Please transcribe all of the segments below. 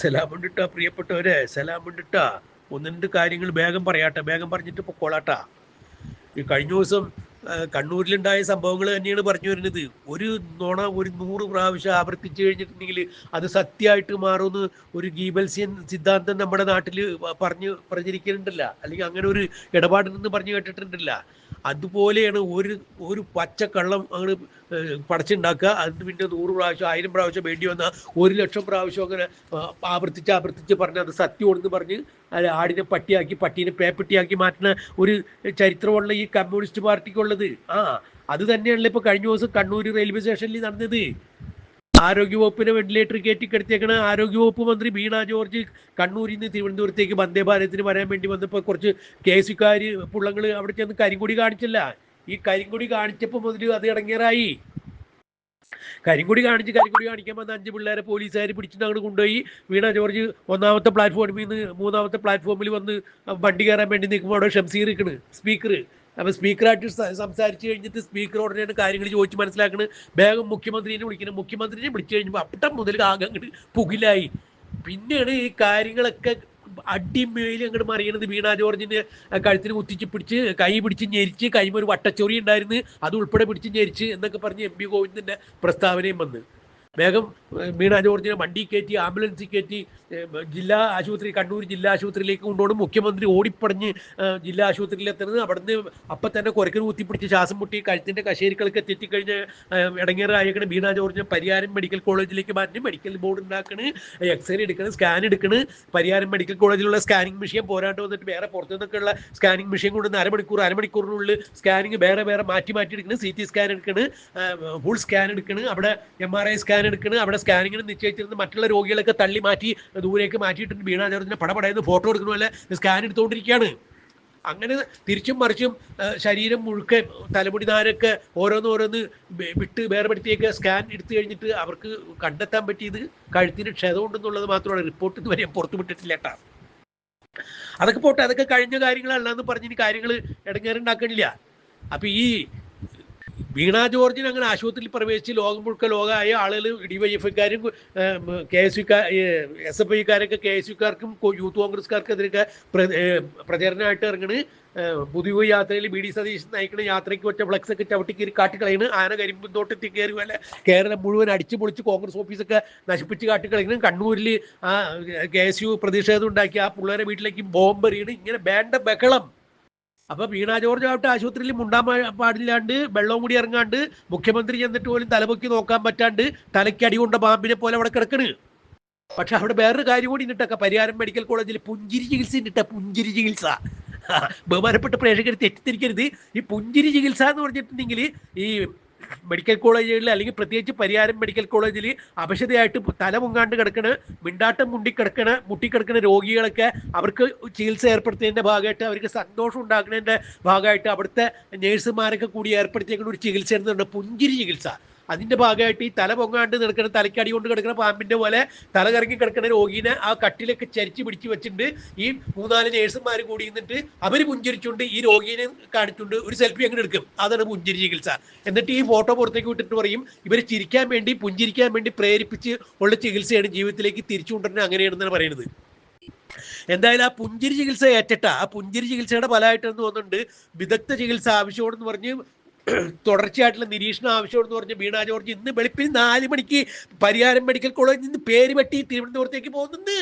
സലാമുണ്ടിട്ടാ പ്രിയപ്പെട്ടവരെ, സലാമുണ്ടിട്ടാ. ഒന്ന് രണ്ട് കാര്യങ്ങൾ വേഗം പറയാട്ടെ, വേഗം പറഞ്ഞിട്ട് പൊക്കോളാട്ടാ. ഈ കഴിഞ്ഞ ദിവസം കണ്ണൂരിലുണ്ടായ സംഭവങ്ങൾ തന്നെയാണ് പറഞ്ഞു വരുന്നത്. ഒരു നുണ ഒരു 100 പ്രാവശ്യം ആവർത്തിച്ചു കഴിഞ്ഞിട്ടുണ്ടെങ്കിൽ അത് സത്യമായിട്ട് മാറുമെന്ന് ഒരു ഗീബൽസ്യൻ സിദ്ധാന്തം നമ്മുടെ നാട്ടിൽ പറഞ്ഞ് പ്രചരിക്കുന്നുണ്ടല്ല, അല്ലെങ്കിൽ അങ്ങനെ ഒരു ഇടപാടിൽ നിന്ന് പറഞ്ഞു കേട്ടിട്ടുണ്ടല്ല. അതുപോലെയാണ് ഒരു പച്ചക്കള്ളം അങ്ങോട്ട് പടച്ചുണ്ടാക്കുക. അതിന് പിന്നെ 100 പ്രാവശ്യം 1000 പ്രാവശ്യം വേണ്ടി വന്നാൽ 1,00,000 പ്രാവശ്യം അങ്ങനെ ആവർത്തിച്ച് പറഞ്ഞ് അത് സത്യമാണെന്ന് പറഞ്ഞ് ആടിനെ പട്ടിയാക്കി, പട്ടീനെ പേപ്പട്ടിയാക്കി മാറ്റുന്ന ഒരു ചരിത്രമുള്ള ഈ കമ്മ്യൂണിസ്റ്റ് പാർട്ടിക്കുള്ളത്. അത് തന്നെയാണല്ലോ ഇപ്പൊ കഴിഞ്ഞ ദിവസം കണ്ണൂർ റെയിൽവേ സ്റ്റേഷനിൽ നടന്നത്. ആരോഗ്യവകുപ്പിനെ വെന്റിലേറ്റർ കയറ്റി കിടത്തിയേക്കണ ആരോഗ്യവകുപ്പ് മന്ത്രി വീണ ജോർജ് കണ്ണൂരിൽ നിന്ന് തിരുവനന്തപുരത്തേക്ക് വന്ദേ ഭാരതത്തിന് വരാൻ വേണ്ടി വന്നപ്പോൾ കുറച്ച് കേസുകാർ പുള്ളങ്ങൾ അവിടെ ചെന്ന് കരിങ്കൊടി കാണിച്ചില്ല. ഈ കരിങ്കൊടി കാണിച്ചപ്പോൾ മുതൽ അത് ഇടങ്ങേറായി. കരിങ്കൊടി കാണിക്കാൻ വന്ന 5 പിള്ളേരെ പോലീസുകാർ പിടിച്ചിട്ട് അങ്ങോട്ട് കൊണ്ടുപോയി. വീണ ജോർജ് 1ാമത്തെ പ്ലാറ്റ്ഫോമിൽ നിന്ന് 3ാമത്തെ പ്ലാറ്റ്ഫോമിൽ വന്ന് വണ്ടി കയറാൻ വേണ്ടി നിൽക്കുമ്പോൾ അവിടെ ഷംസീർ ഇരിക്കണ്, സ്പീക്കർ. അപ്പം സ്പീക്കറായിട്ട് സംസാരിച്ച് കഴിഞ്ഞിട്ട് സ്പീക്കറോടെയാണ് കാര്യങ്ങൾ ചോദിച്ച് മനസ്സിലാക്കുന്നത്. വേഗം മുഖ്യമന്ത്രിനെ വിളിക്കണം. മുഖ്യമന്ത്രിനെ വിളിച്ചു കഴിഞ്ഞപ്പോൾ അപ്പട്ടം മുതൽ ആകെ അങ്ങോട്ട് പുകിലായി. പിന്നെയാണ് ഈ കാര്യങ്ങളൊക്കെ അടിമേലി അങ്ങോട്ട് മറിയണത്. വീണ ജോർജിന്റെ കഴുത്തിന് കുത്തിച്ച് പിടിച്ച് കൈ പിടിച്ച് ഞെരിച്ച്, കൈമ ഒരു വട്ടച്ചൊറി ഉണ്ടായിരുന്നു, അത് ഉൾപ്പെടെ പിടിച്ച് ഞെരിച്ച് എന്നൊക്കെ പറഞ്ഞ് MP ഗോവിന്ദന്റെ പ്രസ്താവനയും വന്ന് വേഗം വീണ ജോർജിനെ വണ്ടി കയറ്റി, ആംബുലൻസിൽ കയറ്റി ജില്ലാ ആശുപത്രി, കണ്ണൂർ ജില്ലാ ആശുപത്രിയിലേക്ക് കൊണ്ടുപോകണം. മുഖ്യമന്ത്രി ഓടിപ്പടഞ്ഞ് ജില്ലാ ആശുപത്രിയിൽ എത്തുന്നത്. അവിടുന്ന് അപ്പം തന്നെ കുരക്കിന് കുത്തിപ്പിടിച്ച് ശ്വാസം മുട്ടി കഴുത്തിൻ്റെ കശേരികളൊക്കെ തെറ്റിക്കഴിഞ്ഞ് ഇടങ്ങേറായേക്കണ്. വീണ ജോർജിനെ പരിയാരം മെഡിക്കൽ കോളേജിലേക്ക് മാറ്റി മെഡിക്കൽ ബോർഡ് ഉണ്ടാക്കണ്, എക്സ്റേ എടുക്കണ്, സ്കാൻ എടുക്കണ്. പരിയാരം മെഡിക്കൽ കോളേജിലുള്ള സ്കാനിങ് മെഷീൻ പോരാണ്ട് വന്നിട്ട് വേറെ പുറത്തു നിന്നൊക്കെയുള്ള സ്കാനിങ് മെഷീൻ കൊണ്ടുവന്ന് അരമണിക്കൂറിനുള്ളിൽ സ്കാനിങ് വേറെ മാറ്റി എടുക്കണം. CT സ്കാൻ എടുക്കണ്, ഫുൾ സ്കാൻ എടുക്കണ്, അവിടെ MRI സ്കാൻ എടുക്കണ്. അവിടെ സ്കാനിങ്ങിന് നിശ്ചയിച്ചിരുന്ന മറ്റുള്ള രോഗികളൊക്കെ തള്ളി മാറ്റി ദൂരേക്ക് മാറ്റിയിട്ടുണ്ട്. വീണ ജോർജിനെ പടപടയെന്ന് ഫോട്ടോ എടുക്കണ പോലെ സ്കാൻ എടുത്തുകൊണ്ടിരിക്കുകയാണ്. അങ്ങനെ തിരിച്ചും മറിച്ചും ശരീരം മുഴുക്കെ തലമുടി നാരൊക്കെ ഓരോന്ന് വിട്ട് വേർപെടുത്തിയൊക്കെ സ്കാൻ എടുത്തു കഴിഞ്ഞിട്ട് അവർക്ക് കണ്ടെത്താൻ പറ്റിയത് കഴുത്തിന് ക്ഷതമുണ്ടെന്നുള്ളത് മാത്രമാണ്. റിപ്പോർട്ട് ഇതുവരെ പുറത്തു വിട്ടിട്ടില്ല കേട്ടാ. അതൊക്കെ പോട്ടെ, അതൊക്കെ കഴിഞ്ഞ കാര്യങ്ങളല്ലാന്ന് പറഞ്ഞിന് കാര്യങ്ങൾ ഇടങ്ങേറുണ്ടാക്കണില്ല. അപ്പൊ ഈ വീണ ജോർജിന് അങ്ങനെ ആശുപത്രിയിൽ പ്രവേശിച്ച് ലോകം മുഴുക്ക ലോകമായ ആളുകൾ DYFIക്കാരും SFIക്കാരൊക്കെ KSUക്കാർക്കും യൂത്ത് കോൺഗ്രസ്സുകാർക്കെതിരൊക്കെ പ്രചരണമായിട്ട് ഇറങ്ങണ്. പുതിയ യാത്രയിൽ BD സതീശൻ നയിക്കുന്ന യാത്രയ്ക്ക് ഒറ്റ ഫ്ലക്സ് ഒക്കെ ചവിട്ടിക്കീറി കാട്ടിക്കളയുന്നു. ആന കരിമ്പും തോട്ടത്തിൽ കയറി പോലെ കേരളം മുഴുവൻ അടിച്ചു പൊളിച്ച് കോൺഗ്രസ് ഓഫീസൊക്കെ നശിപ്പിച്ച് കാട്ടിക്കളയുന്നു. കണ്ണൂരിൽ KSU പ്രതിഷേധം ഉണ്ടാക്കി ആ പിള്ളേരെ വീട്ടിലേക്ക് ബോംബെറിയണ്. ഇങ്ങനെ വേണ്ട ബഹളം. അപ്പൊ വീണ ജോർജ് ആവട്ടെ ആശുപത്രിയിൽ മുണ്ടാൻ പാടില്ലാണ്ട്, വെള്ളവും കൂടി ഇറങ്ങാണ്ട്, മുഖ്യമന്ത്രി ചെന്നിട്ട് പോലും തലപൊക്കി നോക്കാൻ പറ്റാണ്ട് തലയ്ക്ക് അടി കൊണ്ട പാമ്പിനെ പോലെ അവിടെ കിടക്കണ്. പക്ഷെ അവിടെ വേറൊരു കാര്യം കൂടി ഇന്നിട്ടൊക്കെ പരിയാരം മെഡിക്കൽ കോളേജിൽ പുഞ്ചിരി ചികിത്സ ഇന്നിട്ട പുഞ്ചിരി ചികിത്സ. ബഹുമാനപ്പെട്ട പ്രേക്ഷകർ തെറ്റിദ്ധരിക്കരുത്. ഈ പുഞ്ചിരി ചികിത്സ എന്ന് പറഞ്ഞിട്ടുണ്ടെങ്കിൽ ഈ മെഡിക്കൽ കോളേജുകളിൽ, അല്ലെങ്കിൽ പ്രത്യേകിച്ച് പരിയാരം മെഡിക്കൽ കോളേജിൽ അവശതയായിട്ട് തല മുങ്ങാണ്ട് കിടക്കണ, മിണ്ടാട്ടം മുട്ടിക്കിടക്കണ രോഗികളൊക്കെ അവർക്ക് ചികിത്സ ഏർപ്പെടുത്തിയതിൻ്റെ ഭാഗമായിട്ട്, അവർക്ക് സന്തോഷം ഉണ്ടാക്കുന്നതിൻ്റെ ഭാഗമായിട്ട് അവിടുത്തെ നേഴ്സുമാരൊക്കെ കൂടി ഏർപ്പെടുത്തിയേക്കുന്ന ഒരു ചികിത്സ എന്ന് പറഞ്ഞാൽ പുഞ്ചിരി ചികിത്സ. അതിൻ്റെ ഭാഗമായിട്ട് ഈ തല പൊങ്ങാണ്ട് കിടക്കുന്ന, തലക്കടി കൊണ്ട് കിടക്കുന്ന പാമ്പിൻ്റെ പോലെ തല കറങ്ങി കിടക്കുന്ന രോഗീനെ ആ കട്ടിലൊക്കെ ചരിച്ച് പിടിച്ച് വെച്ചിട്ടുണ്ട്. ഈ 3-4 നേഴ്സുമാർ കൂടി നിന്നിട്ട് അവർ പുഞ്ചിരിച്ചുകൊണ്ട് ഈ രോഗീനെ കാണിച്ചുകൊണ്ട് ഒരു സെൽഫി അങ്ങനെ എടുക്കും. അതാണ് പുഞ്ചിരി ചികിത്സ. എന്നിട്ട് ഈ ഫോട്ടോ പുറത്തേക്ക് വിട്ടിട്ട് പറയും ഇവർ ചിരിക്കാൻ വേണ്ടി, പുഞ്ചിരിക്കാൻ വേണ്ടി പ്രേരിപ്പിച്ച് ഉള്ള ചികിത്സയാണ് ജീവിതത്തിലേക്ക് തിരിച്ചു കൊണ്ടുവരുന്നത്, അങ്ങനെയാണെന്നാണ് പറയുന്നത്. എന്തായാലും ആ പുഞ്ചിരി ചികിത്സ ആ പുഞ്ചിരി ചികിത്സയുടെ ഫലമായിട്ടെന്ന് തോന്നുന്നുണ്ട് വിദഗ്ധ ചികിത്സ ആവശ്യമാണെന്ന് പറഞ്ഞ് തുടർച്ചയായിട്ടുള്ള നിരീക്ഷണം ആവശ്യമാണെന്ന് പറഞ്ഞ് വീണ ജോർജ് ഇന്ന് വെളുപ്പിന് 4 മണിക്ക് പരിയാരം മെഡിക്കൽ കോളേജിൽ നിന്ന് പേര് വെട്ടി തിരുവനന്തപുരത്തേക്ക് പോകുന്നുണ്ട്.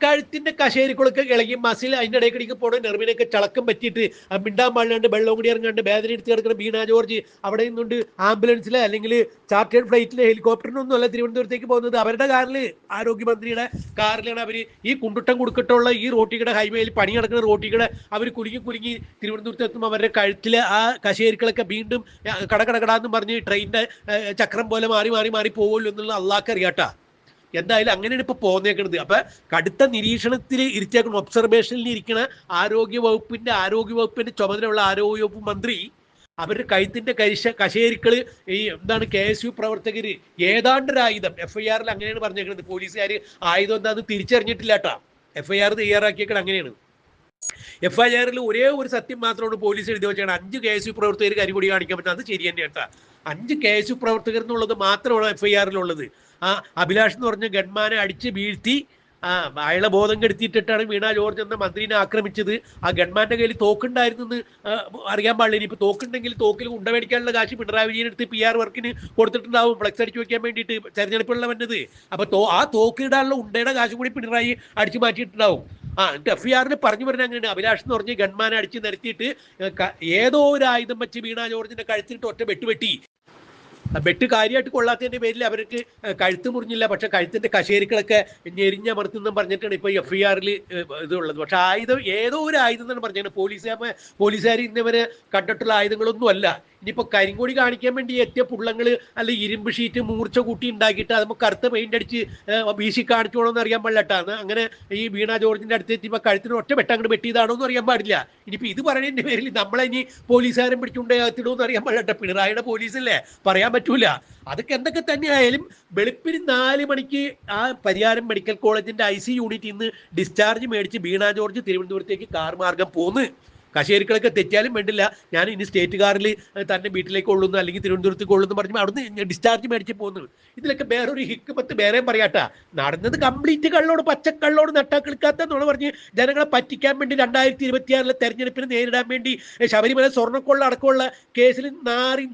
കഴുത്തിന്റെ കശേരികളൊക്കെ ഇളകി മസിൽ അതിൻ്റെ ഇടയ്ക്കിടയ്ക്ക് പോണ നെർവിനൊക്കെ ചളക്കം പറ്റിയിട്ട് മിണ്ടാൻ പാടില്ലാണ്ട് വെള്ളം കൂടി ഇറങ്ങാണ്ട് വേദന എടുത്ത് കിടക്കുന്ന വീണ ജോർജ് അവിടെ നിന്നുകൊണ്ട് ആംബുലൻസിലെ അല്ലെങ്കിൽ ചാർട്ടേഡ് ഫ്ലൈറ്റിലെ ഹെലികോപ്റ്ററിനൊന്നും അല്ല തിരുവനന്തപുരത്തേക്ക് പോകുന്നത്. അവരുടെ കാറിൽ, ആരോഗ്യമന്ത്രിയുടെ കാറിലാണ് അവർ ഈ കുണ്ടുട്ടം കുടുക്കട്ടുള്ള ഈ റോട്ടിയുടെ ഹൈവേയിൽ പണി നടക്കുന്ന റോട്ടിയുടെ അവർ കുലുങ്ങി തിരുവനന്തപുരത്ത് എത്തുമ്പോൾ അവരുടെ കഴുത്തിലെ ആ കശേരികളൊക്കെ വീണ്ടും കടകടാന്ന് പറഞ്ഞ് ട്രെയിനിന്റെ ചക്രം പോലെ മാറി പോകുമല്ലോ എന്നുള്ള അള്ളാഹ്ക്ക് അറിയാട്ടാ. എന്തായാലും അങ്ങനെയാണ് ഇപ്പൊ പോന്നേക്കുന്നത്. അപ്പൊ കടുത്ത നിരീക്ഷണത്തിൽ ഇരുത്തേക്കണം, ഒബ്സർവേഷനിൽ ഇരിക്കുന്ന ആരോഗ്യവകുപ്പിന്റെ ചുമതലയുള്ള ആരോഗ്യവകുപ്പ് മന്ത്രി അവരുടെ കഴുത്തിന്റെ കശേരിക്കള് ഈ KSU പ്രവർത്തകര് ഏതാണ്ടൊരു ആയുധം, FIRൽ അങ്ങനെയാണ് പറഞ്ഞേക്കുന്നത്. പോലീസുകാർ ആയുധം എന്താന്ന് തിരിച്ചറിഞ്ഞിട്ടില്ല കേട്ടാ. FIR തയ്യാറാക്കിയേക്കണം അങ്ങനെയാണ്. FIRൽ ഒരേ ഒരു സത്യം മാത്രമാണ് പോലീസ് എഴുതി വെച്ചാണ് 5 KSU പ്രവർത്തകർ കരികൊടി കാണിക്കാൻ പറ്റുന്നത്. അത് ശരി തന്നെ കേട്ടാ. 5 KSU പ്രവർത്തകർ എന്നുള്ളത് മാത്രമാണ് FIRലുള്ളത്. ആ അഭിലാഷ് എന്ന് പറഞ്ഞ ഗൺമാനെ അടിച്ച് വീഴ്ത്തി അയാളെ ബോധം കെടുത്തിയിട്ടിട്ടാണ് വീണ ജോർജ് എന്ന മന്ത്രിനെ ആക്രമിച്ചത്. ആ ഗൺമാന്റെ കയ്യിൽ തോക്കുണ്ടായിരുന്നെന്ന് അറിയാൻ പാടില്ല. ഇനിയിപ്പോൾ തോക്കുണ്ടെങ്കിൽ തോക്കിൽ ഉണ്ട മേടിക്കാനുള്ള കാശ് പിണറായി വിജയൻ എടുത്ത് PR വർക്കിന് കൊടുത്തിട്ടുണ്ടാവും, ഫ്ലക്സ് അടിച്ചു വെക്കാൻ വേണ്ടിയിട്ട് തെരഞ്ഞെടുപ്പുള്ള വന്നത്. അപ്പൊ ആ തോക്കിടാനുള്ള ഉണ്ടയുടെ കാശ് കൂടി പിണറായി അടിച്ചു മാറ്റിയിട്ടുണ്ടാവും. എന്നിട്ട് FIR പറഞ്ഞു പറഞ്ഞ അങ്ങനെയാണ്. അഭിലാഷ് എന്ന് പറഞ്ഞ് ഗൺമാനെ അടിച്ച് നിരത്തിയിട്ട് ഏതോ ഒരു ആയുധം വെച്ച് വീണ ജോർജിന്റെ കഴുത്തിട്ട് ഒറ്റ വെട്ടുവെട്ടി. വെട്ട് കാര്യമായിട്ട് കൊള്ളാത്തതിന്റെ പേരിൽ അവർക്ക് കഴുത്ത് മുറിഞ്ഞില്ല, പക്ഷെ കഴുത്തിന്റെ കശേരികളൊക്കെ ഞെരിഞ്ഞമർത്തുന്നും പറഞ്ഞിട്ടാണ് ഇപ്പൊ FIR ഇതുള്ളത്. പക്ഷെ ആയുധം ഏതോ ഒരു ആയുധം എന്നാണ് പറഞ്ഞത്. പോലീസുകാർ ഇന്നവരെ കണ്ടിട്ടുള്ള ആയുധങ്ങളൊന്നും അല്ല. ഇനിയിപ്പോൾ കരിങ്കൊടി കാണിക്കാൻ വേണ്ടി എത്തിയ പുള്ളങ്ങൾ അല്ല ഇരുമ്പ് ഷീറ്റ് മൂർച്ച കൂട്ടി ഉണ്ടാക്കിയിട്ട് അത് കറുത്ത പെയിന്റ് അടിച്ച് വീശി കാണിച്ചോളോന്ന് അറിയാൻ പാടില്ലാട്ടാണ്. അങ്ങനെ ഈ വീണ ജോർജിന്റെ അടുത്ത് എത്തിയപ്പോൾ കഴുത്തിന് ഒറ്റ അങ്ങോട്ട് വെട്ടിയതാണോ എന്ന് അറിയാൻ പാടില്ല. ഇനിയിപ്പോൾ ഇത് പറയുന്നതിന്റെ പേരിൽ നമ്മളെ ഇനി പോലീസുകാരൻ പിടിച്ചുകൊണ്ടേത്തിടുമെന്ന് അറിയാൻ പാടില്ല. പിണറായിയുടെ പോലീസല്ലേ, പറയാൻ പറ്റൂല. അതൊക്കെ എന്തൊക്കെ തന്നെയായാലും വെളുപ്പിന് 4 മണിക്ക് ആ പരിയാരം മെഡിക്കൽ കോളേജിന്റെ IC യൂണിറ്റിൽ നിന്ന് ഡിസ്ചാർജ് മേടിച്ച് വീണ ജോർജ് തിരുവനന്തപുരത്തേക്ക് കാർ മാർഗം പോന്ന്. കശേരികളൊക്കെ തെറ്റിയാലും വേണ്ടില്ല, ഞാൻ ഇനി സ്റ്റേറ്റ് കാറിൽ തന്നെ വീട്ടിലേക്ക് കൊള്ളുന്നു അല്ലെങ്കിൽ തിരുവനന്തപുരത്തേക്ക് കൊള്ളുന്നു പറഞ്ഞപ്പോൾ അവിടുന്ന് ഡിസ്ചാർജ് മേടിച്ച് പോകുന്നു. ഇതിലൊക്കെ വേറൊരു ഹിക്മത്ത് വേറെയും പറയാട്ടാ. നടന്നത് കംപ്ലീറ്റ് കള്ളോട്, പച്ചക്കള്ളോട് നട്ടാക്കിളിക്കാത്തെന്നുള്ള പറഞ്ഞ് ജനങ്ങളെ പറ്റിക്കാൻ വേണ്ടി 2026 തെരഞ്ഞെടുപ്പിന് നേരിടാൻ വേണ്ടി ശബരിമല സ്വർണ്ണക്കൊള്ള അടക്കമുള്ള കേസിൽ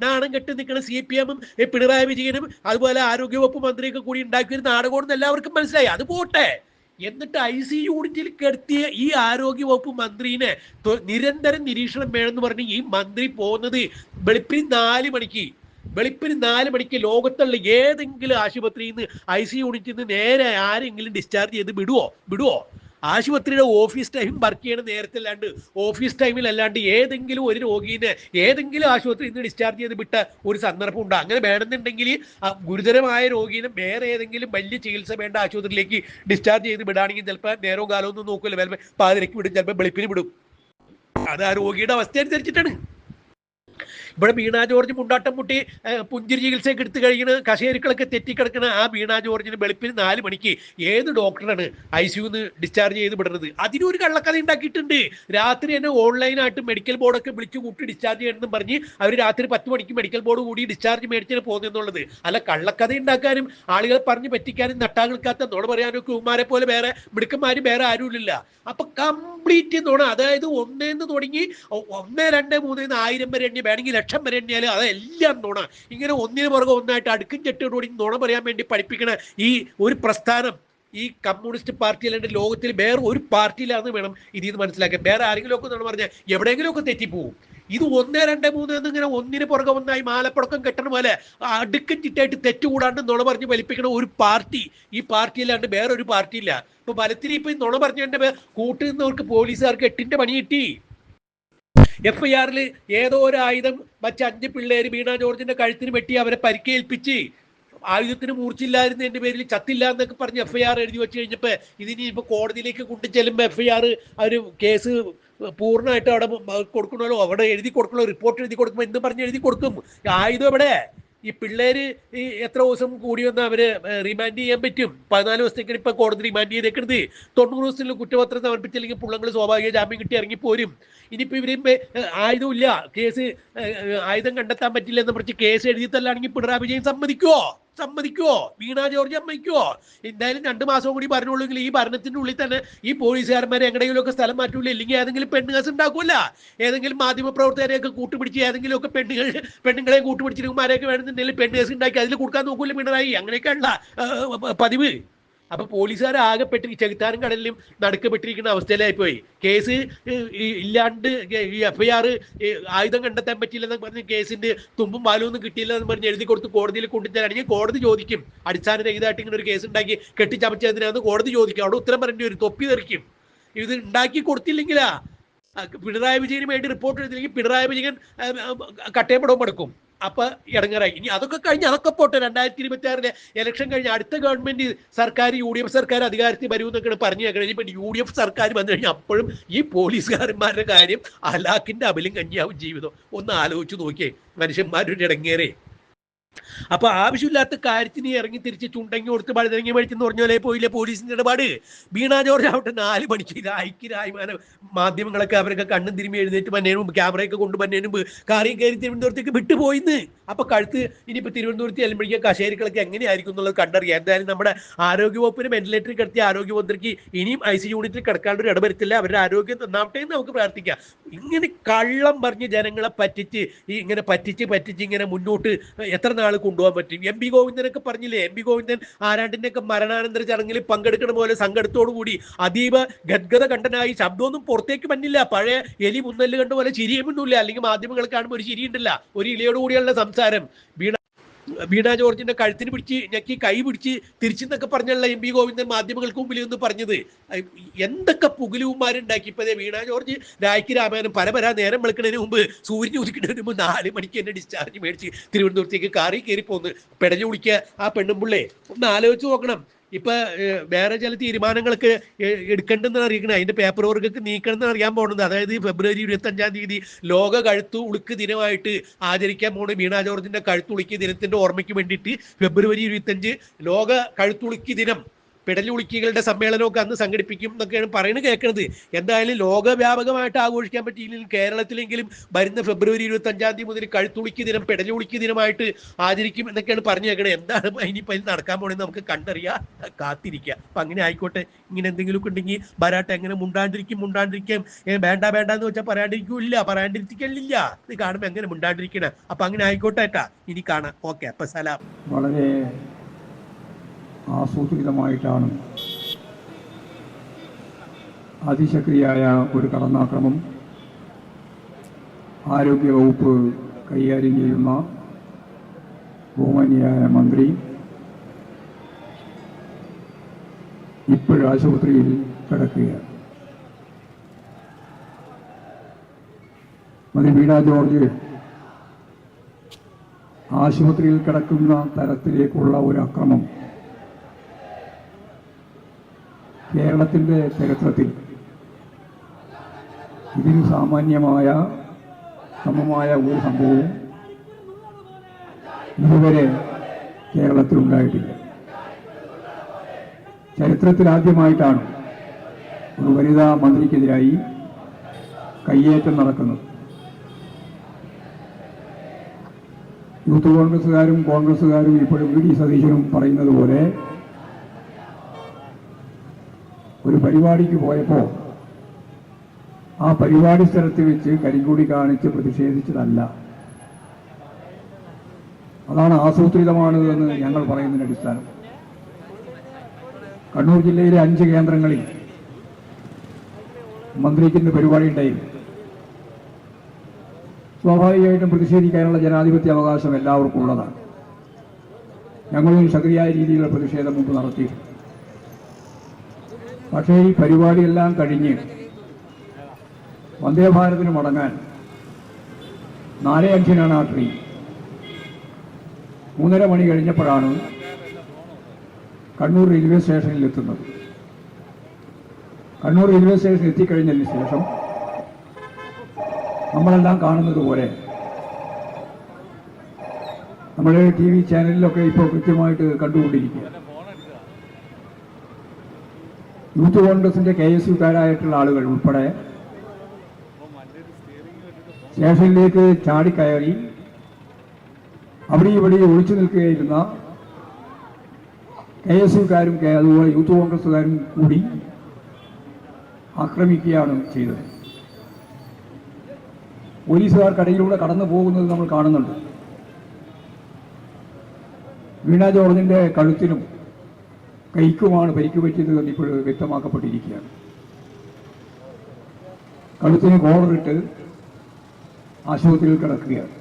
നാണം കെട്ട് നിൽക്കുന്ന CPM-ഉം പിണറായി വിജയനും അതുപോലെ ആരോഗ്യവകുപ്പ് മന്ത്രിയൊക്കെ കൂടി ഉണ്ടാക്കിയൊരു നാടകമാണെന്ന് എല്ലാവർക്കും മനസ്സിലായി. അത് പോട്ടെ. എന്നിട്ട് IC യൂണിറ്റിൽ കിടത്തിയ ഈ ആരോഗ്യവകുപ്പ് മന്ത്രിനെ നിരന്തരം നിരീക്ഷണം വേണമെന്ന് പറഞ്ഞ് ഈ മന്ത്രി പോകുന്നത് വെളുപ്പിന് 4 മണിക്ക് ലോകത്തുള്ള ഏതെങ്കിലും ആശുപത്രിയിൽ നിന്ന് IC യൂണിറ്റിൽ നിന്ന് നേരെ ആരെങ്കിലും ഡിസ്ചാർജ് ചെയ്ത് വിടുവോ? ആശുപത്രിയുടെ ഓഫീസ് ടൈം വർക്ക് ചെയ്യണ നേരത്തെ അല്ലാണ്ട് ഓഫീസ് ടൈമിലല്ലാണ്ട് ഏതെങ്കിലും ഒരു രോഗീനെ ഏതെങ്കിലും ആശുപത്രിയിൽ നിന്ന് ഡിസ്ചാർജ് ചെയ്ത് വിട്ട ഒരു സന്ദർഭം ഉണ്ടോ? അങ്ങനെ വേണമെന്നുണ്ടെങ്കിൽ ഗുരുതരമായ രോഗീനെ വേറെ ഏതെങ്കിലും വലിയ ചികിത്സ വേണ്ട ആശുപത്രിയിലേക്ക് ഡിസ്ചാർജ് ചെയ്ത് വിടുകയാണെങ്കിൽ ചിലപ്പോൾ നേരോ കാലം ഒന്നും നോക്കില്ല, ചിലപ്പോൾ പാതിരക്ക് വിടും, ചിലപ്പോൾ വെളുപ്പിന് വിടും. അത് ആ രോഗിയുടെ അവസ്ഥ അനുസരിച്ചിട്ടാണ്. ഇവിടെ വീണ ജോർജ് മുണ്ടാട്ടം മുട്ടി പുഞ്ചിരി ചികിത്സയൊക്കെ എടുത്തു കഴിയുന്ന കശേരുക്കളൊക്കെ തെറ്റിക്കിടക്കുന്ന ആ വീണ ജോർജിന് വെളുപ്പിന് 4 മണിക്ക് ഏത് ഡോക്ടറാണ് ICUന്ന് ഡിസ്ചാർജ് ചെയ്ത് വിടുന്നത്? അതിനൊരു കള്ളക്കഥ ഉണ്ടാക്കിയിട്ടുണ്ട്. രാത്രി തന്നെ ഓൺലൈനായിട്ട് മെഡിക്കൽ ബോർഡൊക്കെ വിളിച്ചു കൂട്ടി ഡിസ്ചാർജ് ചെയ്യണമെന്നും പറഞ്ഞ് അവർ രാത്രി 10 മണിക്ക് മെഡിക്കൽ ബോർഡ് കൂടി ഡിസ്ചാർജ് മേടിച്ചിട്ട് പോകുന്നെന്നുള്ളത്. അല്ല, കള്ളക്കഥ ഉണ്ടാക്കാനും ആളുകളെ പറഞ്ഞ് പറ്റിക്കാനും നട്ടാകൾക്കാത്ത നുണ പറയാനും ഒക്കെ ഉമ്മാരെ പോലെ വേറെ മിടുക്കന്മാരും വേറെ ആരുമില്ല. അപ്പൊ കംപ്ലീറ്റ് നുണ. അതായത് 1 തുടങ്ങി 1, 2, 3 1000 വരെ എണ്ണി വേണമെങ്കിൽ 1,00,000 വരെ എണ്ണിയാൽ അതെല്ലാം നുണ. ഇങ്ങനെ ഒന്നിനു പുറകെ ഒന്നായിട്ട് അടുക്കും ചെട്ടോടുകൂടി നുണ പറയാൻ വേണ്ടി പഠിപ്പിക്കണ ഈ ഒരു പ്രസ്ഥാനം ഈ കമ്മ്യൂണിസ്റ്റ് പാർട്ടി അല്ലാണ്ട് ലോകത്തിൽ വേറെ ഒരു പാർട്ടിയിലാണെന്ന് വേണം ഇതിൽ നിന്ന് മനസ്സിലാക്കാൻ. വേറെ ആരെങ്കിലും ഒക്കെ എന്നാണ് പറഞ്ഞാൽ എവിടെയെങ്കിലും ഒക്കെ തെറ്റിപ്പോവും. ഇത് 1, 2, 3 എന്നിങ്ങനെ ഒന്നിന് പുറകെ ഒന്നായി മാലപ്പടക്കം കെട്ടണ പോലെ അടുക്കും ചിട്ടായിട്ട് തെറ്റുകൂടാണ്ട് നുണ പറഞ്ഞ് വലിപ്പിക്കണ ഒരു പാർട്ടി ഈ പാർട്ടിയിലാണ്ട് വേറെ ഒരു പാർട്ടിയില്ല. ഇപ്പൊ ഫലത്തിൽ ഇപ്പൊ നുണ പറഞ്ഞതിന്റെ കൂട്ടുനിന്നവർക്ക് പോലീസുകാർക്ക് 8ന്റെ പണി കിട്ടി. FIR-ൽ ഏതോ ഒരു ആയുധം വച്ച് 5 പിള്ളേര് വീണ ജോർജിന്റെ കഴുത്തിന് വെട്ടി അവരെ പരിക്കേൽപ്പിച്ച് ആയുധത്തിന് മൂർച്ചയില്ലായിരുന്നതിന്റെ പേരിൽ ചത്തില്ല എന്നൊക്കെ പറഞ്ഞ് FIR എഴുതി വെച്ച് കഴിഞ്ഞപ്പോൾ ഇതിനി ഇപ്പൊ കോടതിയിലേക്ക് കൊണ്ടുചെല്ലുമ്പോൾ FIR ഒരു കേസ് പൂർണ്ണമായിട്ട് അവിടെ കൊടുക്കണമല്ലോ, അവിടെ എഴുതി കൊടുക്കണോ, റിപ്പോർട്ട് എഴുതി കൊടുക്കുമ്പോൾ എന്ത് പറഞ്ഞ് എഴുതി കൊടുക്കും? ആയുധം എവിടെ? ഈ പിള്ളേര് ഈ എത്ര ദിവസം കൂടി വന്ന് അവര് റിമാൻഡ് ചെയ്യാൻ പറ്റും? 14 ദിവസത്തേക്കാണ് ഇപ്പൊ കോടതി റിമാൻഡ് ചെയ്തേക്കരുത്. 90 ദിവസത്തിൽ കുറ്റപത്രം സമർപ്പിച്ചില്ലെങ്കിൽ പുള്ളങ്ങൾ സ്വാഭാവിക ജാമ്യം കിട്ടി ഇറങ്ങിപ്പോരും. ഇനിയിപ്പോ ഇവര് ആയുധമില്ല, കേസ് ആയുധം കണ്ടെത്താൻ പറ്റില്ല എന്ന് പറഞ്ഞ് കേസ് എഴുതിത്തല്ലാണെങ്കിൽ പിണറായി വിജയൻ സമ്മതിക്കുവോ? വീണ ജോർജ് സമ്മതിക്കുവോ? എന്തായാലും 2 മാസം കൂടി പറഞ്ഞോളൂങ്കിൽ ഈ ഭരണത്തിന്റെ ഉള്ളിൽ തന്നെ ഈ പോലീസുകാരന്മാരെ എങ്ങനെയെങ്കിലും ഒക്കെ സ്ഥലം മാറ്റൂല, ഇല്ലെങ്കിൽ ഏതെങ്കിലും പെണ്ണുകാസ് ഉണ്ടാക്കൂല, ഏതെങ്കിലും മാധ്യമ പ്രവർത്തകരെയൊക്കെ കൂട്ടുപിടിച്ച് ഏതെങ്കിലും ഒക്കെ പെണ്ണുങ്ങളെ കൂട്ടുപിടിച്ചിരുമാരെയൊക്കെ വേണമെന്നുണ്ടെങ്കിൽ പെണ്ണുകാസ് ഉണ്ടാക്കി അതിൽ കൊടുക്കാൻ നോക്കൂല പിണറായി. അങ്ങനെയൊക്കെയുള്ള പതിവ്. അപ്പൊ പോലീസുകാർ ആകെപ്പെട്ട് ഈ ചെകുത്താനും കടലിലും നടുക്കപ്പെട്ടിരിക്കുന്ന അവസ്ഥയിലായിപ്പോയി. കേസ് ഇല്ലാണ്ട് ഈ FIR ആയുധം കണ്ടെത്താൻ പറ്റില്ലെന്ന് പറഞ്ഞ് കേസിന്റെ തുമ്പും പാലും ഒന്നും കിട്ടിയില്ല എന്ന് പറഞ്ഞ് എഴുതി കൊടുത്ത് കോടതിയിൽ കൊണ്ടുതരാണെങ്കിൽ കോടതി ചോദിക്കും, അടിസ്ഥാനരഹിതമായിട്ട് ഇങ്ങനെ ഒരു കേസ് ഉണ്ടാക്കി കെട്ടിച്ചമച്ചതിനാന്ന് കോടതി ചോദിക്കും. അവിടെ ഉത്തരം പറയേണ്ടി വരും, തൊപ്പി തെറിക്കും. ഇത് ഉണ്ടാക്കി കൊടുത്തില്ലെങ്കിലാ പിണറായി വിജയന് വേണ്ടി റിപ്പോർട്ട് എഴുതില്ലെങ്കിൽ പിണറായി വിജയൻ കട്ടയപ്പടവും മടക്കും. അപ്പൊ ഇടങ്ങറായി. ഇനി അതൊക്കെ കഴിഞ്ഞ് അതൊക്കെ പോട്ടെ, 2026 ഇലക്ഷൻ കഴിഞ്ഞ് അടുത്ത ഗവൺമെന്റ് സർക്കാർ UDF സർക്കാർ അധികാരത്തിൽ വരുമെന്നൊക്കെ പറഞ്ഞു കേൾക്കണം. ഇപ്പൊ UDF സർക്കാർ വന്നു കഴിഞ്ഞാൽ അപ്പോഴും ഈ പോലീസുകാരന്മാരുടെ കാര്യം അലാക്കിന്റെ അബലും കഞ്ഞിയാവും ജീവിതം. ഒന്ന് ആലോചിച്ച് നോക്കിയേ മനുഷ്യന്മാരുടെ ഇടങ്ങേറേ. അപ്പൊ ആവശ്യമില്ലാത്ത കാര്യത്തിന് ഇറങ്ങി തിരിച്ച് ചുണ്ടങ്ങി കൊടുത്ത് വഴുതങ്ങി മേടിച്ചെന്ന് പറഞ്ഞ പോലെ പോയില്ലേ പോലീസിന്റെ ഇടപാട്. വീണ ജോർജ് ആവട്ടെ 4 മണിക്ക് ഇത് ഐക്യരായ്മാന മാധ്യമങ്ങളൊക്കെ അവരൊക്കെ കണ്ണും തിരുമ്പി എഴുന്നേറ്റ് പന്നേനും മുമ്പ് ക്യാമറയൊക്കെ കൊണ്ട് പന്നേനും മുമ്പ് കാറിയും കയറി തിരുവനന്തപുരത്തേക്ക് വിട്ടുപോയിന്ന്. അപ്പൊ കഴുത്ത് ഇനിയിപ്പോ തിരുവനന്തപുരത്ത് ചെല്ലുമ്പോഴേക്കും കശേരികളൊക്കെ എങ്ങനെയായിരിക്കും എന്നുള്ളത് കണ്ടറിയാം. എന്തായാലും നമ്മുടെ ആരോഗ്യവകുപ്പിന് വെന്റിലേറ്ററിൽ കിടത്തിയ ആരോഗ്യമന്ത്രിക്ക് ഇനിയും IC യൂണിറ്റിൽ കിടക്കാണ്ട് ഒരു ഇടവരുത്തില്ല. അവരുടെ ആരോഗ്യം നന്നാവട്ടെ എന്ന് നമുക്ക് പ്രാർത്ഥിക്കാം. ഇങ്ങനെ കള്ളം പറഞ്ഞ് ജനങ്ങളെ പറ്റിച്ച് ഇങ്ങനെ പറ്റിച്ച് ഇങ്ങനെ മുന്നോട്ട് എത്ര നാൾ കൊണ്ടുപോകാൻ പറ്റും? MP ഗോവിന്ദനൊക്കെ പറഞ്ഞില്ലേ, MP ഗോവിന്ദൻ ആരാണ്ടിന്റെ ഒക്കെ മരണാനന്തര ചടങ്ങിൽ പങ്കെടുക്കണ പോലെ സങ്കടത്തോടുകൂടി അതീവ ഗദ്ഗത കണ്ടനായി ശബ്ദമൊന്നും പുറത്തേക്ക് പറ്റില്ല. പഴയ എലി മുന്നല് കണ്ട പോലെ ചിരിയും മിണ്ടൂല്ല. അല്ലെങ്കിൽ മാധ്യമങ്ങൾ കാണുമ്പോൾ ഒരു ചിരി ഉണ്ടല്ല, ഒരു ഇലയോട് കൂടിയുള്ള സംസാരം. വീണ ജോർജിന്റെ കഴുത്തിന് പിടിച്ച് ഞെക്കി കൈ പിടിച്ച് തിരിച്ചെന്നൊക്കെ പറഞ്ഞുള്ള MP ഗോവിന്ദൻ മാധ്യമങ്ങൾക്ക് മുമ്പിൽ ഒന്ന് പറഞ്ഞത്. എന്തൊക്കെ പുകലുമാരുണ്ടാക്കി. ഇപ്പൊ വീണ ജോർജ് രായ്ക്ക് രാമായണം പരപരാ നേരം വെളുക്കുന്നതിന് മുമ്പ് സൂര്യൻ ഉദിക്കുന്നതിന് മുമ്പ് 4 മണിക്ക് എന്നെ ഡിസ്ചാർജ് മേടിച്ച് തിരുവനന്തപുരത്തേക്ക് കാറി കയറി പോന്ന് പെടഞ്ഞു കുളിക്കുക. ആ പെണ്ണുമ്പിള്ളേ ഒന്ന് ആലോചിച്ച് നോക്കണം. ഇപ്പൊ വേറെ ചില തീരുമാനങ്ങളൊക്കെ എടുക്കേണ്ടെന്ന് അറിയിക്കണം. അതിന്റെ പേപ്പർ വർക്കൊക്കെ നീക്കണമെന്ന് അറിയാൻ പോകുന്നത്. അതായത് ഫെബ്രുവരി 25-ാം തീയതി ലോക കഴുത്തു ഉളുക്ക് ദിനമായിട്ട് ആചരിക്കാൻ പോകുന്ന വീണ ജോർജിന്റെ കഴുത്തുളുക്കി ദിനത്തിന്റെ ഓർമ്മയ്ക്ക് വേണ്ടിയിട്ട് ഫെബ്രുവരി 25 ലോക കഴുത്തുളുക്കി ദിനം പെടലുളുക്കികളുടെ സമ്മേളനമൊക്കെ അന്ന് സംഘടിപ്പിക്കും എന്നൊക്കെയാണ് പറയുന്നത് കേൾക്കുന്നത്. എന്തായാലും ലോകവ്യാപകമായിട്ട് ആഘോഷിക്കാൻ പറ്റിയില്ലെങ്കിൽ കേരളത്തിലെങ്കിലും വരുന്ന ഫെബ്രുവരി 25-ാം തീയതി മുതൽ കഴുത്തുളുക്കി ദിനം പെടലുളുക്കി ദിനമായിട്ട് ആചരിക്കും എന്നൊക്കെയാണ് പറഞ്ഞു കേൾക്കുന്നത്. എന്താണ് ഇനിയിപ്പോൾ ഇത് നടക്കാൻ പോണെന്ന് നമുക്ക് കണ്ടറിയാം, കാത്തിരിക്കുക. അപ്പം അങ്ങനെ ആയിക്കോട്ടെ. ഇങ്ങനെ എന്തെങ്കിലുമൊക്കെ ഉണ്ടെങ്കിൽ വരാട്ടെ. എങ്ങനെ മുണ്ടാണ്ടിരിക്കും വേണ്ട എന്ന് വെച്ചാൽ പറയാണ്ടിരിക്കില്ല. ഇത് കാണുമ്പോൾ എങ്ങനെ മുണ്ടാണ്ടിരിക്കണം. അപ്പം അങ്ങനെ ആയിക്കോട്ടെ ഏട്ടാ. ഇനി കാണാം. ഓക്കെ, അപ്പം സലാം. വളരെ ആസൂത്രിതമായിട്ടാണ് അതിശക്തിയായ ഒരു കടന്നാക്രമം ആരോഗ്യവകുപ്പ് കൈകാര്യം ചെയ്യുന്ന ബഹുമാന്യയായ മന്ത്രി ഇപ്പോഴും ആശുപത്രിയിൽ കിടക്കുകയാണ്. മന്ത്രി വീണ ജോർജ് ആശുപത്രിയിൽ കിടക്കുന്ന തരത്തിലേക്കുള്ള ഒരു അക്രമം കേരളത്തിൻ്റെ ചരിത്രത്തിൽ ഇതിന് സാമാന്യമായ സമമായ ഒരു സംഭവവും ഇതുവരെ കേരളത്തിലുണ്ടായിട്ടില്ല. ചരിത്രത്തിൽ ആദ്യമായിട്ടാണ് ഒരു വനിതാ മന്ത്രിക്കെതിരായി കയ്യേറ്റം നടക്കുന്നത്. യൂത്ത് കോൺഗ്രസ്സുകാരും ഇപ്പോഴും VD സതീശനും പറയുന്നത് പോലെ ഒരു പരിപാടിക്ക് പോയപ്പോൾ ആ പരിപാടി സ്ഥലത്ത് വെച്ച് കരിങ്കൊടി കാണിച്ച് പ്രതിഷേധിച്ചതല്ല. അതാണ് ആസൂത്രിതമാണ് എന്ന് ഞങ്ങൾ പറയുന്നതിന് അടിസ്ഥാനം. കണ്ണൂർ ജില്ലയിലെ 5 കേന്ദ്രങ്ങളിൽ മന്ത്രിക്കുന്ന പരിപാടി ഉണ്ടായി. സ്വാഭാവികമായിട്ടും പ്രതിഷേധിക്കാനുള്ള ജനാധിപത്യ അവകാശം എല്ലാവർക്കും ഉള്ളതാണ്. ഞങ്ങളും ശക്തിയായ രീതിയിലുള്ള പ്രതിഷേധം മുമ്പ് നടത്തിയിട്ടുണ്ട്. പക്ഷേ ഈ പരിപാടിയെല്ലാം കഴിഞ്ഞ് വന്ദേഭാരതിന് മടങ്ങാൻ 4:05-നാണ് ആ ട്രെയിൻ. 3:30 മണി കഴിഞ്ഞപ്പോഴാണ് കണ്ണൂർ റെയിൽവേ സ്റ്റേഷനിൽ എത്തുന്നത്. കണ്ണൂർ റെയിൽവേ സ്റ്റേഷനിൽ എത്തിക്കഴിഞ്ഞതിന് ശേഷം നമ്മളെല്ലാം കാണുന്നത് പോലെ നമ്മൾ TV ചാനലിലൊക്കെ ഇപ്പോൾ കൃത്യമായിട്ട് കണ്ടുകൊണ്ടിരിക്കുക. യൂത്ത് കോൺഗ്രസിന്റെ KSUക്കാരായിട്ടുള്ള ആളുകൾ ഉൾപ്പെടെ സ്റ്റേഷനിലേക്ക് ചാടിക്കയറി അവിടെ ഇവിടെ ഒളിച്ചു നിൽക്കുകയായിരുന്ന KSUക്കാരും അതുപോലെ യൂത്ത് കോൺഗ്രസ്സുകാരും കൂടി ആക്രമിക്കുകയാണ് ചെയ്തത്. പോലീസുകാർക്കിടയിലൂടെ കടന്നു പോകുന്നത് നമ്മൾ കാണുന്നുണ്ട്. വീണ ജോർജിന്റെ കഴുത്തിനും കൈക്കുമാണ് പരിക്ക് പറ്റിയത് എന്ന് ഇപ്പോൾ വ്യക്തമാക്കപ്പെട്ടിരിക്കുകയാണ്. കഴുത്തിന് കോളറിട്ട് ആശുപത്രിയിൽ കിടക്കുകയാണ്.